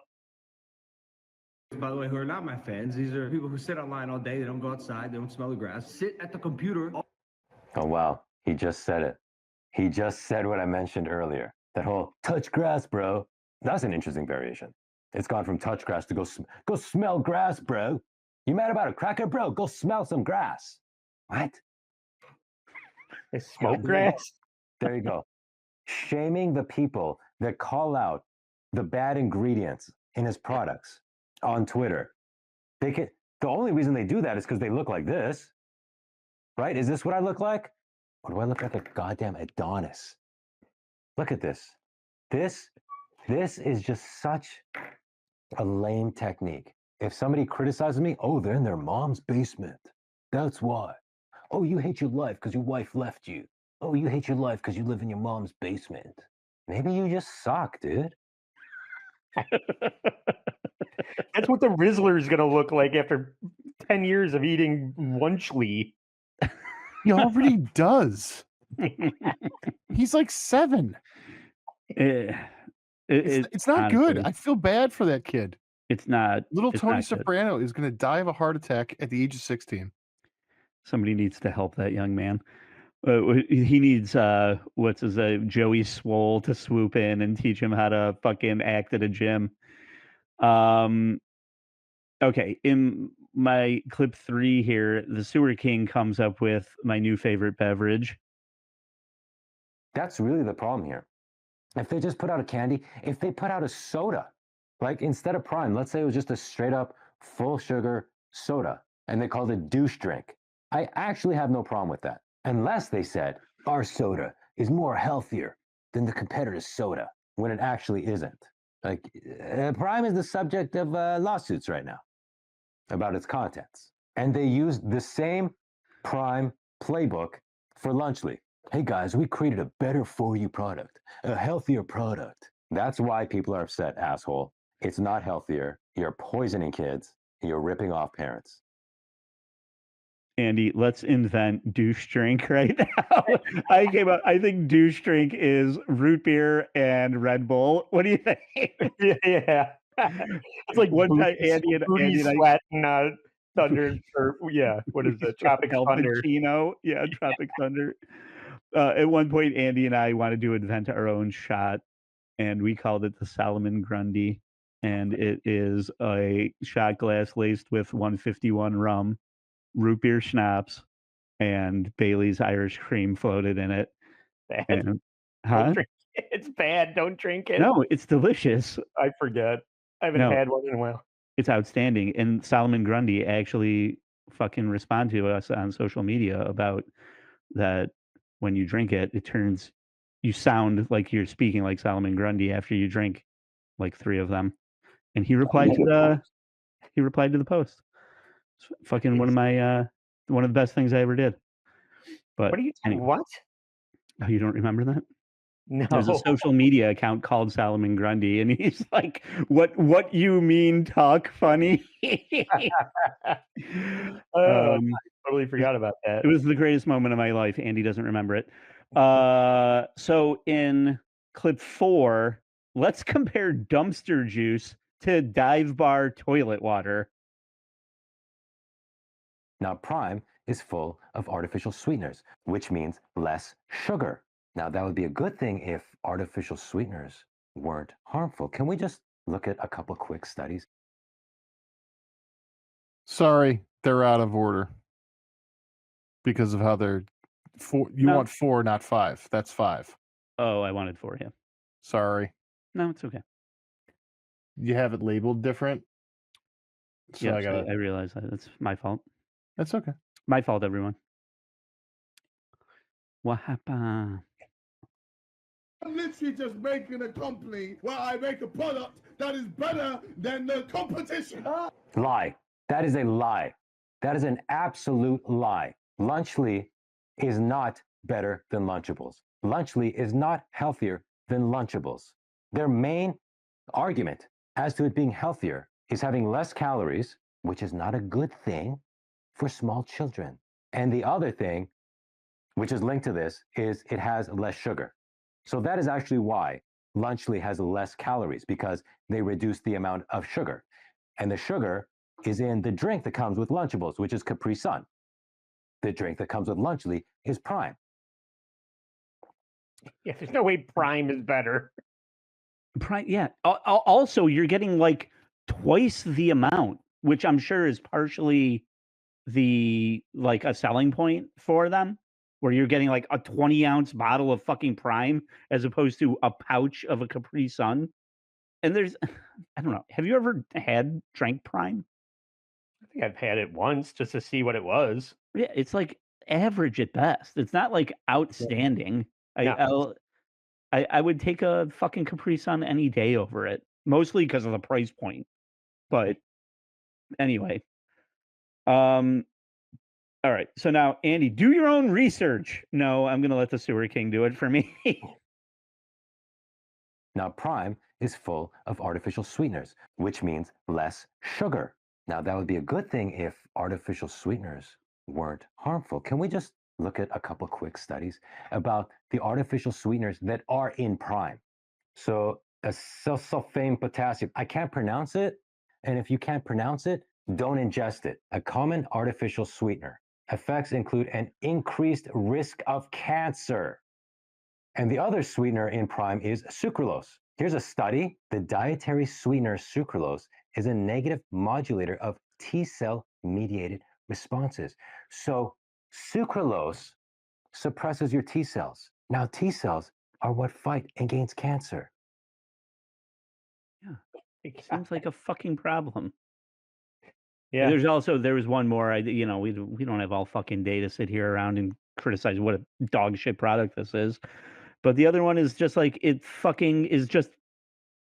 S: By the way, who are not my fans. These are people who sit online all day. They don't go outside. They don't smell the grass. Sit at the computer.
N: Oh, wow. He just said it. He just said what I mentioned earlier. That whole touch grass, bro. That's an interesting variation. It's gone from touch grass to go smell grass, bro. You mad about a cracker, bro? Go smell some grass. What?
A: They smoke grass?
N: There you go. Shaming the people that call out the bad ingredients in his products on Twitter. The only reason they do that is because they look like this. Right? Is this what I look like? Or do I look like a goddamn Adonis? Look at this. This is just such a lame technique. If somebody criticizes me, oh, they're in their mom's basement. That's why. Oh, you hate your life because your wife left you. Oh, you hate your life because you live in your mom's basement. Maybe you just suck, dude.
A: That's what the Rizzler is going to look like after 10 years of eating Lunchly.
C: He already does. He's like 7. It's not good. I feel bad for that kid.
B: It's not.
C: Little
B: it's
C: Tony
B: not good.
C: Soprano is going to die of a heart attack at the age of 16.
B: Somebody needs to help that young man. He needs what's his Joey Swole to swoop in and teach him how to fucking act at a gym. Okay, in my clip 3 here, the Sewer King comes up with my new favorite beverage.
N: That's really the problem here. If they just put out a candy, if they put out a soda, like instead of Prime, let's say it was just a straight up full sugar soda and they called it douche drink. I actually have no problem with that. Unless they said our soda is more healthier than the competitor's soda when it actually isn't. Like Prime is the subject of lawsuits right now about its contents. And they used the same Prime playbook for Lunchly. Hey guys, we created a better for you product, a healthier product. That's why people are upset, asshole. It's not healthier. You're poisoning kids. You're ripping off parents.
B: Andy, let's invent douche drink right now. I think douche drink is root beer and Red Bull. What do you think?
A: Yeah. It's like
B: one time Andy and
A: Sweat and Thunder, or what is it? Tropic Thunder.
B: Pacino. Yeah, Tropic Thunder. At one point, Andy and I wanted to invent our own shot, and we called it the Salomon Grundy. And it is a shot glass laced with 151 rum, root beer schnapps, and Bailey's Irish cream floated in it. And,
A: Don't drink it. It's bad. Don't drink it.
B: No, it's delicious.
A: I forget. I haven't had one in a while.
B: It's outstanding. And Salomon Grundy actually fucking respond to us on social media about that. When you drink it, you sound like you're speaking like Salomon Grundy after you drink like 3 of them. And he replied to the post. It's fucking one of the best things I ever did. But
A: what are you
B: anyway.
A: What?
B: Oh, you don't remember that?
A: No.
B: There's a social media account called Salomon Grundy, and he's like, "What you mean? Talk funny?"
A: I totally forgot about that.
B: It was the greatest moment of my life. Andy doesn't remember it. So in clip 4, let's compare dumpster juice to dive bar toilet water.
N: Now, Prime is full of artificial sweeteners, which means less sugar. Now, that would be a good thing if artificial sweeteners weren't harmful. Can we just look at a couple quick studies?
C: Sorry, they're out of order because of how they're 4. You want 4, not 5. That's 5.
B: Oh, I wanted 4. Yeah.
C: Sorry.
B: No, it's okay.
C: You have it labeled different. So
B: yeah, I realize that. It's my fault.
C: That's okay.
B: My fault, everyone. What happened?
P: I'm literally just making a company where I make a product that is better than the competition.
N: Lie. That is a lie. That is an absolute lie. Lunchly is not better than Lunchables. Lunchly is not healthier than Lunchables. Their main argument as to it being healthier is having less calories, which is not a good thing for small children. And the other thing, which is linked to this, is it has less sugar. So that is actually why Lunchly has less calories, because they reduce the amount of sugar. And the sugar is in the drink that comes with Lunchables, which is Capri Sun. The drink that comes with Lunchly is Prime.
A: Yeah, there's no way Prime is better.
B: Prime, yeah. Also, you're getting like twice the amount, which I'm sure is partially the like a selling point for them, where you're getting like a 20-ounce bottle of fucking Prime as opposed to a pouch of a Capri Sun. And there's, I don't know. Have you ever drank Prime?
A: I think I've had it once just to see what it was.
B: Yeah, it's like average at best. It's not like outstanding.
A: No.
B: I would take a fucking Capri Sun any day over it, mostly because of the price point. But anyway, all right. So now, Andy, do your own research. No, I'm going to let the Sewer King do it for me.
N: Now, Prime is full of artificial sweeteners, which means less sugar. Now, that would be a good thing if artificial sweeteners weren't harmful. Can we just look at a couple quick studies about the artificial sweeteners that are in Prime? So, sulfame potassium, I can't pronounce it. And if you can't pronounce it, don't ingest it. A common artificial sweetener. Effects include an increased risk of cancer. And the other sweetener in Prime is sucralose. Here's a study. The dietary sweetener sucralose is a negative modulator of T-cell mediated responses. So sucralose suppresses your T cells. Now T-cells are what fight against cancer.
B: Yeah, it seems like a fucking problem.
A: Yeah.
B: There was one more. We don't have all fucking day to sit here around and criticize what a dog shit product this is. But the other one is just like it fucking is just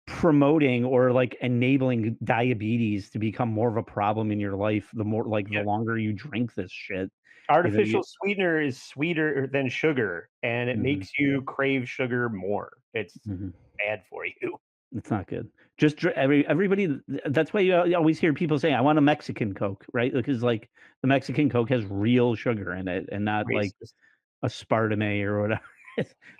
B: promoting or like enabling diabetes to become more of a problem in your life. The more like the longer you drink this shit.
A: Artificial sweetener is sweeter than sugar, and it makes you crave sugar more. It's bad for you.
B: It's not good. Just everybody. That's why you always hear people saying, "I want a Mexican Coke," right? Because like the Mexican Coke has real sugar in it, and not like aspartame or whatever.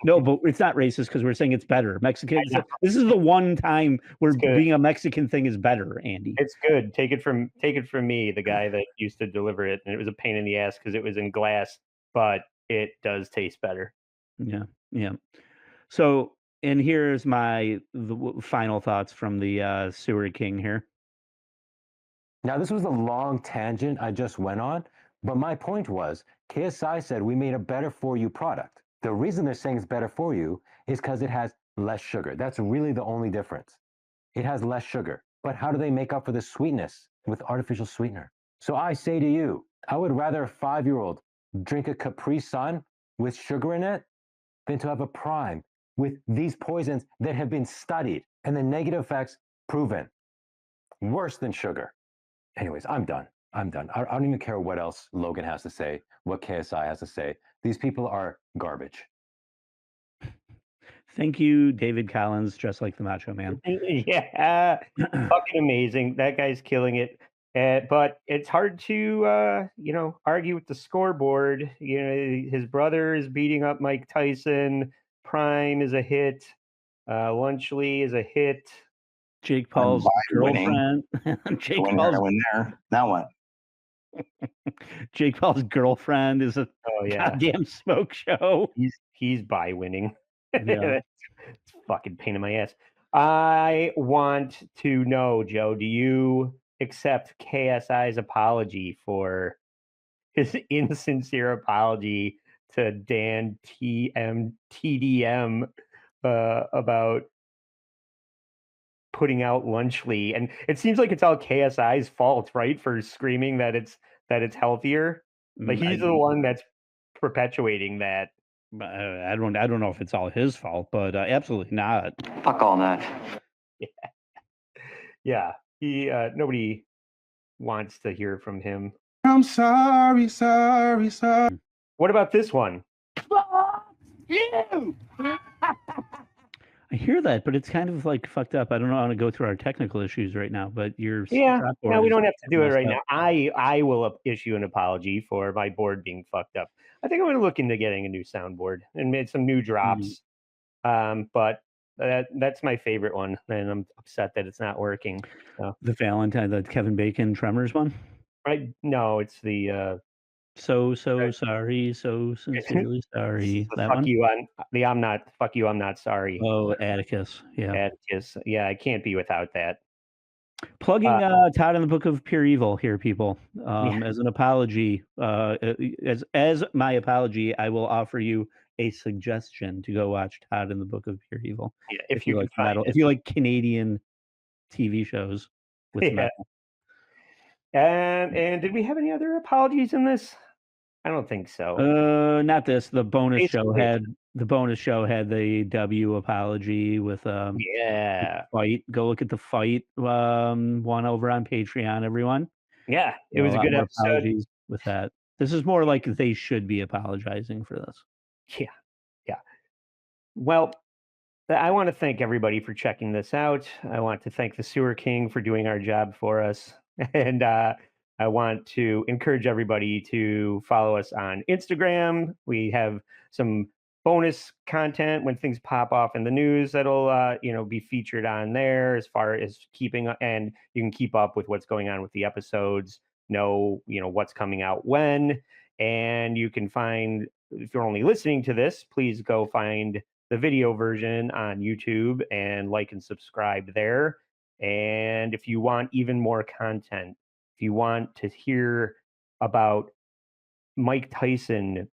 B: No, but it's not racist because we're saying it's better. Mexicans. This is the one time where being a Mexican thing is better, Andy.
A: It's good. Take it from me, the guy that used to deliver it, and it was a pain in the ass because it was in glass, but it does taste better.
B: Yeah, yeah. So, and here's the final thoughts from the Sewer King here.
N: Now, this was a long tangent I just went on, but my point was KSI said we made a better for you product. The reason they're saying it's better for you is because it has less sugar. That's really the only difference. It has less sugar. But how do they make up for the sweetness with artificial sweetener? So I say to you, I would rather a 5-year-old drink a Capri Sun with sugar in it than to have a Prime with these poisons that have been studied and the negative effects proven. Worse than sugar. Anyways, I'm done. I don't even care what else Logan has to say, what KSI has to say. These people are garbage.
B: Thank you, David Collins, just like the Macho Man.
A: Yeah, fucking amazing. That guy's killing it. But it's hard to, argue with the scoreboard. His brother is beating up Mike Tyson. Prime is a hit. Lunchly is a hit.
B: Jake Paul's girlfriend. Jake Paul's
U: there. Now what?
B: Jake Paul's girlfriend is a goddamn smoke show.
A: He's by winning.
B: Yeah.
A: It's fucking pain in my ass. I want to know, Joe, do you accept KSI's apology for his insincere apology to Dan TDM about putting out Lunchly? And it seems like it's all KSI's fault, right? For screaming that it's healthier. Like he's the one that's perpetuating that.
B: I don't know if it's all his fault, but absolutely not.
U: Fuck all that.
A: Yeah, he nobody wants to hear from him.
P: I'm sorry.
A: What about this one?
P: Fuck you.
B: I hear that, but it's kind of like fucked up. I don't know how to go through our technical issues right now, but your
A: Yeah,
B: drop
A: no,
B: board
A: we
B: is
A: don't have to do it
B: messed
A: right
B: up.
A: now. I will issue an apology for my board being fucked up. I think I'm going to look into getting a new soundboard and made some new drops. But that's my favorite one, and I'm upset that it's not working. So.
B: The the Kevin Bacon Tremors one.
A: Right? No, it's the.
B: So sorry, so sincerely sorry. That
A: fuck
B: one.
A: you on the I'm not. Fuck you. I'm not sorry.
B: Oh, Atticus. Yeah.
A: Atticus. Yeah, I can't be without that.
B: Plugging Todd in the Book of Pure Evil here, people. As an apology, as my apology, I will offer you a suggestion to go watch Todd in the Book of Pure Evil.
A: Yeah,
B: if you like metal, if you like Canadian TV shows with metal.
A: And did we have any other apologies in this? I don't think so.
B: Not this. The bonus show
A: Basically.
B: had the W apology with
A: yeah.
B: fight. Go look at the fight one over on Patreon, everyone.
A: Yeah, it was a good episode.
B: Apologies with that. This is more like they should be apologizing for this.
A: Yeah. Well, I want to thank everybody for checking this out. I want to thank the Sewer King for doing our job for us. And I want to encourage everybody to follow us on Instagram. We have some bonus content when things pop off in the news that'll be featured on there as far as and you can keep up with what's going on with the episodes, know what's coming out when, and you can find, if you're only listening to this, please go find the video version on YouTube and like and subscribe there. And if you want even more content, if you want to hear about Mike Tyson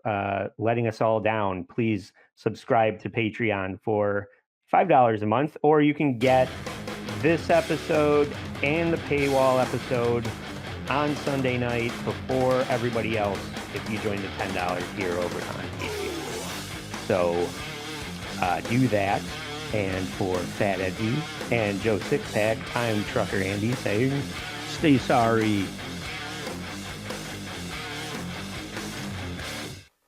A: letting us all down, please subscribe to Patreon for $5 a month, or you can get this episode and the paywall episode on Sunday night before everybody else if you join the $10 tier over on Patreon. So do that. And for Fat Eddie and Joe Sixpack, I'm Trucker Andy saying, stay sorry.